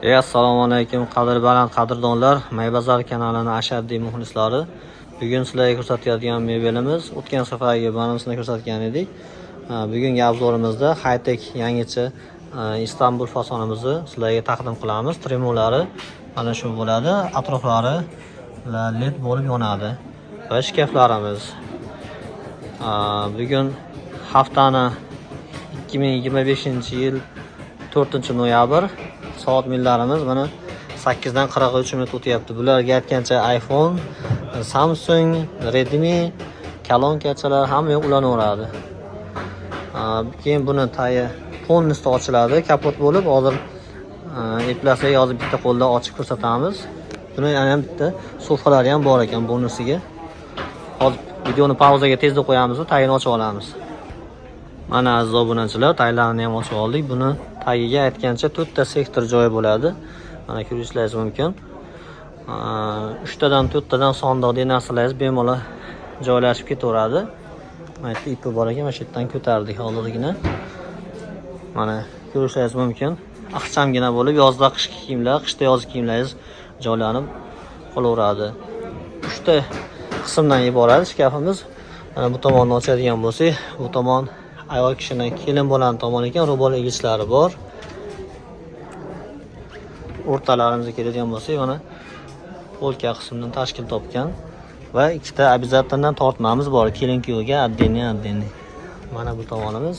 Assalomu alaykum qadr baland qadrdonlar, Maybazor kanalining ashaddiy muxlislari. Bugun sizlarga ko'rsatadigan mebelimiz o'tgan safargi banisini ko'rsatgan edik. Bugungi obzorimizda high-tech yangicha Istanbul fasonimizni sizlarga taqdim qilamiz. Tremolari mana shu bo'ladi, atroflari LED bo'lib yonadi. Va shkaflarimiz. Bugun haftani 2025-yil 4-noyabr. Soat millarimiz mana 8 dan 43 minut o'tyapti. Bularga aytgancha iPhone, Samsung, Redmi, kolonkachalar hamma ulanaveradi. Keyin buni tayi polnistda ochiladi, kapot bo'lib, hozir eplasak hozir bitta qo'lda ochib ko'rsatamiz. Buni ham bitta sofalari ham bor ekan bonusiga. Hozir videoni pauzaga tezda qo'yamiz va tayini ochib olamiz. Mana aziz obunachilar, taylarni ham ochib oldik. Buni tagiga aytgancha 4 ta sektor joyi bo'ladi. Mana ko'rishlaringiz mumkin. 3 tadan 4 tadan sondiqdek narsalaringiz bemalol joylashib ketaveradi. Mana bu ipi bor ekan, mana shu yerdan ko'tardik hozirgina. Mana ko'rishlaringiz mumkin. Ixchamgina bo'lib, yozda qishki kiyimlar, qishda yozgi kiyimlaringiz joylanib qolaveradi. 3 ta qismdan iborat shkafimiz. Mana bu tomonni ochadigan bo'lsak, bu tomon ayol kishining kelin bo'lgan tomon ekan, robot egichlari bor. O'rtalarimizga keladigan bo'lsak, mana polka qismidan tashkil topgan va ikkita обязательно tortmamiz bor, kelin-kuyovga отдельный. Mana bu tomonimiz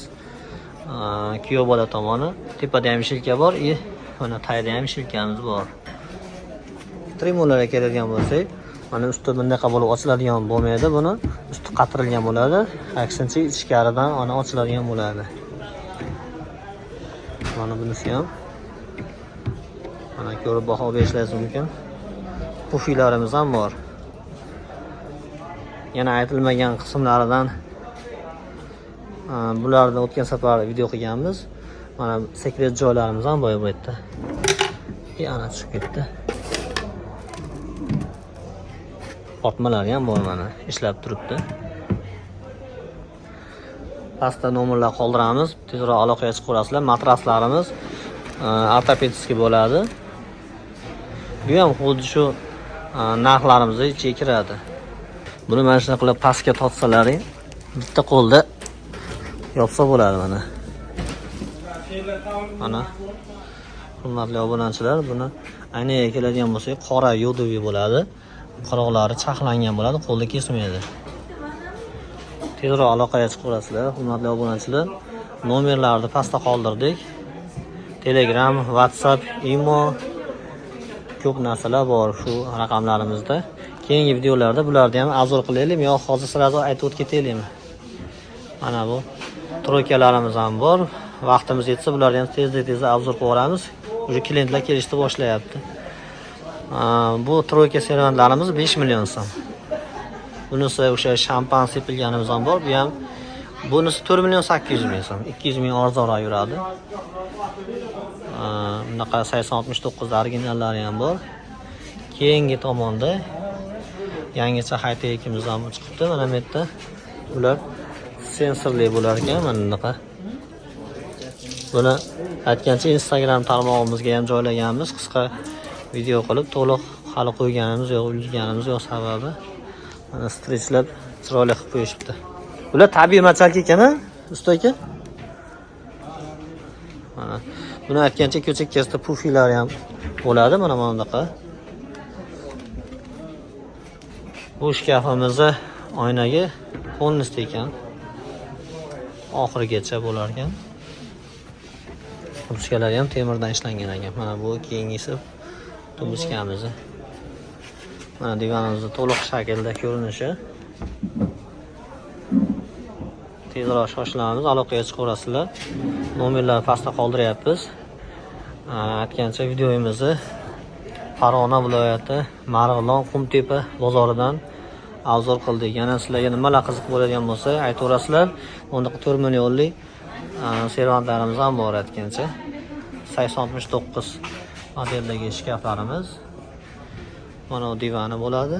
kuyov bola tomoni. Tepada ham shilka bor, mana tayda ham shilkamiz bor. Tremollarga keladigan bo'lsak, mana usti bundaqa bo'lib ochiladigan bo'lmaydi, buni usti qatirilgan bo'ladi. Aksincha ichkaridan ona ochiladigan bo'ladi. Mana bunisi ham. Mana ko'rib baho berishingiz mumkin. Pufilarimiz ham bor. Yana aytilmagan qismlaridan bularni o'tgan safar video qilganmiz. Mana sekret joylarimiz ham bor bu yerda. Yana chiqib ketdi. Portmalari ham bor, mana ishlab turibdi. Pastda nomerlar qoldiramiz, tezroq aloqaga chiqaverasizlar. Matraslarimiz ortopedskiy bo'ladi. Bu ham xuddi shu narxlarimizga ichiga kiradi. Buni mana shunday qilib pastga tortsalaring, bitta qo'lda yopsa bo'ladi mana. Mana hurmatli obunachilar, buni aynaga keladigan bo'lsak, qora yodoviy bo'ladi. Quroqlari chaqlangan bo'ladi, qo'lda kesmaydi. Tezroq aloqaga chiqaverasizlar, hurmatli obunachilar. Nomerlarni pastda qoldirdik. Telegram, WhatsApp, Imo ko'p narsalar bor shu raqamlarimizda. Keyingi videolarda bularni ham obzor qilaylikmi yo hozir sirasi aytib o'tib ketaylikmi? Mana bu troykalarimiz ham bor. Vaqtimiz yetsa bularni ham tezda obzor qilamiz. Uje klientlar kelishni boshlayapti. Bu troyka servantlarimiz 5 million so'm. Bunisi o'sha shampan sepilganimiz ham bor. Bu ham bunisi 4 million 800 ming so'm. 200 ming arzonroq yuradi. Bunaqa 8069 originallari ham bor. Keyingi tomonda yangicha high-techimiz ham chiqibdi. Mana bu yerda ular sensorli bo'lar ekan, mana bunaqa. Buni aytgancha Instagram tarmog'imizga ham joylaganmiz. Qisqa video qilib to'liq hali qo'yganimiz yo'q, ulganimiz yo'q sababi. Mana strichlab chiroyli qilib qo'yishibdi. Bular tabiiy machalka ekan-a, usta aka? Mana buni aytgancha ko'cha-ko'chda pufilar ham bo'ladi, mana bunaqa. Bu shkafimizni oynaga polnist ekan. Oxirigacha bo'lar ekan. Ruchkalari ham temirdan ishlangan ekan. Mana bu keyingisi tubuchkamiz. Mana divanimizning to'liq shaklda ko'rinishi. Tezroq shoshilamiz, aloqaga chiqaverasizlar. Nomerlarni pastda qoldiryapmiz. Aytgancha videomizni Farg'ona viloyati Marg'ilon Qumtepa bozoridan obzor qildik. Yana sizlarga nimalar qiziq bo'ladigan bo'lsa, aytaverasizlar. Unda 4 millionlik servantlarimiz ham bor aytgancha. 8069 modeldagi shkaflarimiz. Mana bu divani bo'ladi.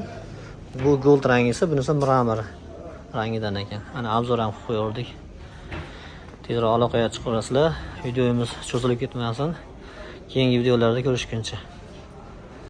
Bu gold rangisi, bunisi mramor rangidan ekan. Ana obzor ham qilib qo'ydik. Tezroq aloqaga chiqaverasizlar. Videomiz cho'zilib ketmasin. Keyingi videolarda ko'rishguncha.